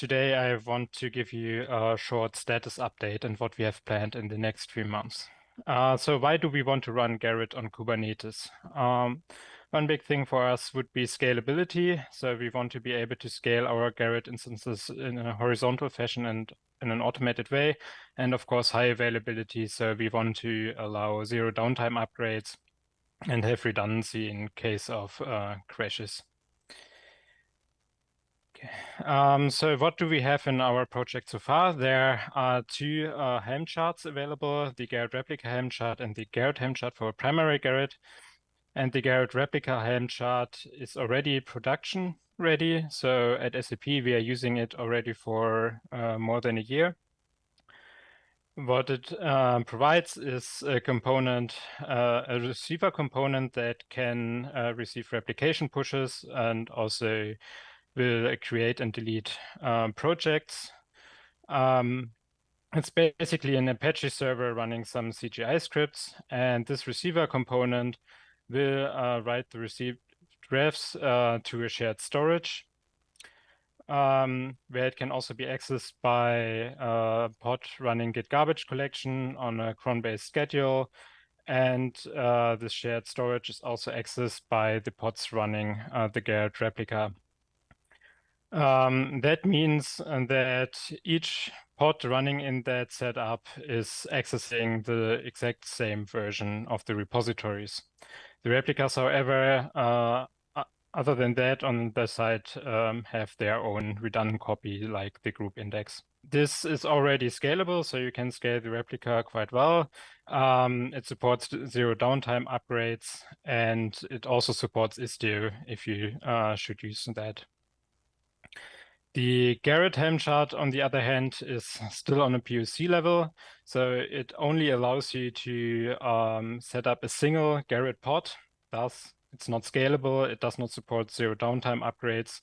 Today I want to give you a short status update and what we have planned in the next few months. So why do we want to run Gerrit on Kubernetes? One big thing for us would be scalability. So we want to be able to scale our Gerrit instances in a horizontal fashion and in an automated way. And of course, high availability. So we want to allow zero downtime upgrades and have redundancy in case of crashes. So what do we have in our project so far? There are two Helm charts available, the Gerrit replica Helm chart and the Gerrit Helm chart for primary Gerrit. And the Gerrit replica Helm chart is already production ready. So at SAP, we are using it already for more than a year. What it provides is a component, a receiver component that can receive replication pushes and also will create and delete projects. It's basically an Apache server running some CGI scripts, and this receiver component will write the received graphs to a shared storage, where it can also be accessed by a pod running Git garbage collection on a cron-based schedule. And the shared storage is also accessed by the pods running the Gerrit replica. That means that each pod running in that setup is accessing the exact same version of the repositories. The replicas, however, other than that, on the side, have their own redundant copy like the group index. This is already scalable, so you can scale the replica quite well. It supports zero downtime upgrades, and it also supports Istio if you should use that. The Gerrit Helm chart, on the other hand, is still on a POC level. So it only allows you to set up a single Gerrit pod. Thus, it's not scalable. It does not support zero downtime upgrades.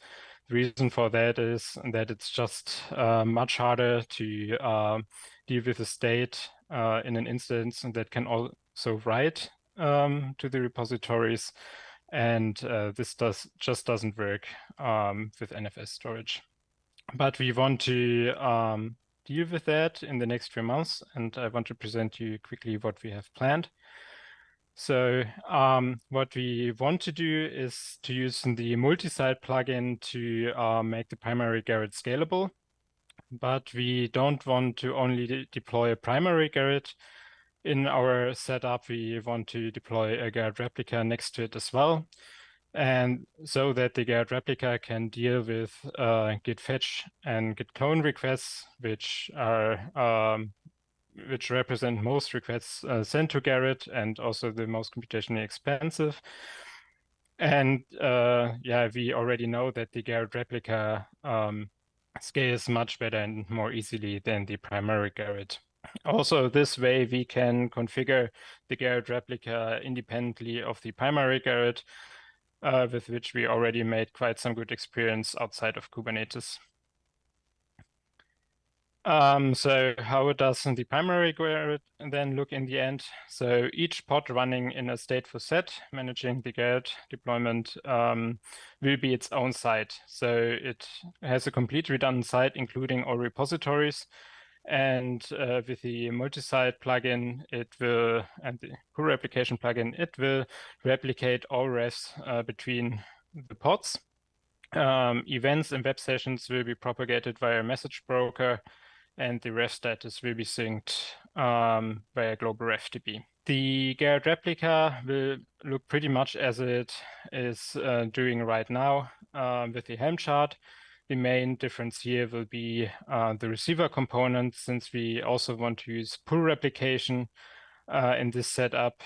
The reason for that is that it's just much harder to deal with the state in an instance that can also write to the repositories. And this just doesn't work with NFS storage. But we want to deal with that in the next few months, and I want to present you quickly what we have planned. So what we want to do is to use the multisite plugin to make the primary Gerrit scalable. But we don't want to only deploy a primary Gerrit in our setup. We want to deploy a Gerrit replica next to it as well. And so that the Gerrit replica can deal with git fetch and git clone requests, which represent most requests sent to Gerrit and also the most computationally expensive. And yeah, we already know that the Gerrit replica scales much better and more easily than the primary Gerrit. Also, this way we can configure the Gerrit replica independently of the primary Gerrit, with which we already made quite some good experience outside of Kubernetes. So how does the primary Gerrit then look in the end? So each pod running in a stateful set, managing the Gerrit deployment, will be its own site. So it has a complete redundant site, including all repositories. And with the multisite plugin, and the pull replication plugin, it will replicate all refs between the pods. Events and web sessions will be propagated via message broker, and the ref status will be synced via global refdb. The Gerrit replica will look pretty much as it is doing right now with the Helm chart. The main difference here will be the receiver component, since we also want to use pull replication in this setup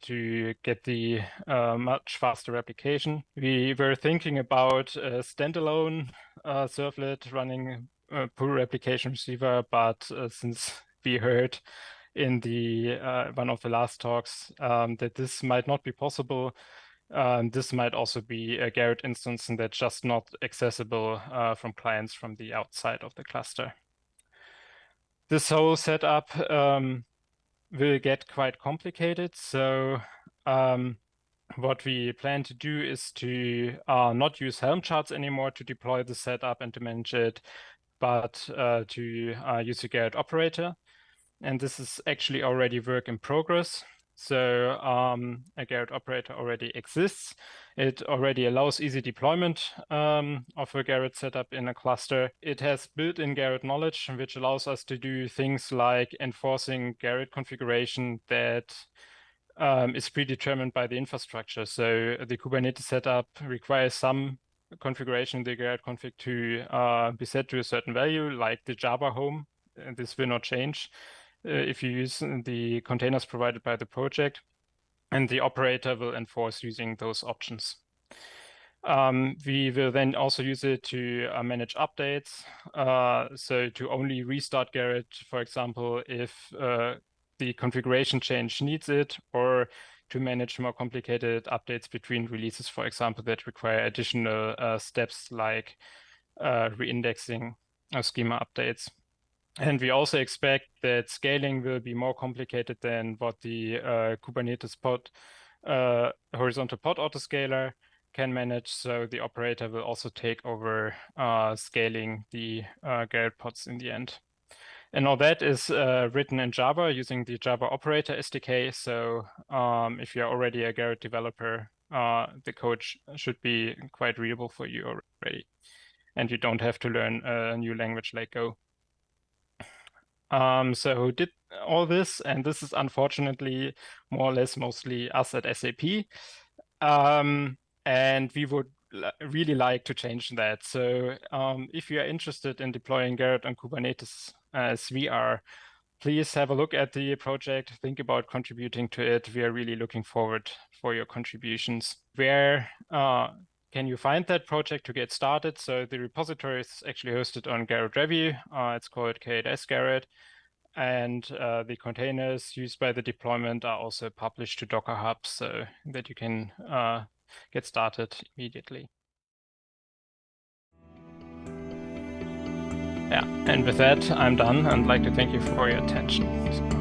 to get the much faster replication. We were thinking about a standalone servlet running a pull replication receiver, but since we heard in the one of the last talks that this might not be possible, this might also be a Gerrit instance and that's just not accessible from clients from the outside of the cluster. This whole setup will get quite complicated. So what we plan to do is to not use Helm charts anymore to deploy the setup and to manage it, but to use a Gerrit operator. And this is actually already work in progress. So a Gerrit operator already exists. It already allows easy deployment of a Gerrit setup in a cluster. It has built-in Gerrit knowledge, which allows us to do things like enforcing Gerrit configuration that is predetermined by the infrastructure. So the Kubernetes setup requires some configuration in the Gerrit config to be set to a certain value, like the Java home. This will not change if you use the containers provided by the project, and the operator will enforce using those options. We will then also use it to manage updates. So to only restart Gerrit, for example, if the configuration change needs it, or to manage more complicated updates between releases, for example, that require additional steps like reindexing or schema updates. And we also expect that scaling will be more complicated than what the Kubernetes pod, horizontal pod autoscaler can manage. So the operator will also take over scaling the Gerrit pods in the end. And all that is written in Java using the Java operator SDK. So if you're already a Gerrit developer, the code should be quite readable for you already. And you don't have to learn a new language like Go. So did all this, and this is unfortunately more or less mostly us at SAP. And we would really like to change that. So if you are interested in deploying Gerrit on Kubernetes as we are, please have a look at the project, think about contributing to it. We are really looking forward for your contributions. Where can you find that project to get started? So the repository is actually hosted on Gerrit Review. It's called K8s Gerrit. And the containers used by the deployment are also published to Docker Hub so that you can get started immediately. Yeah, and with that, I'm done and like to thank you for your attention.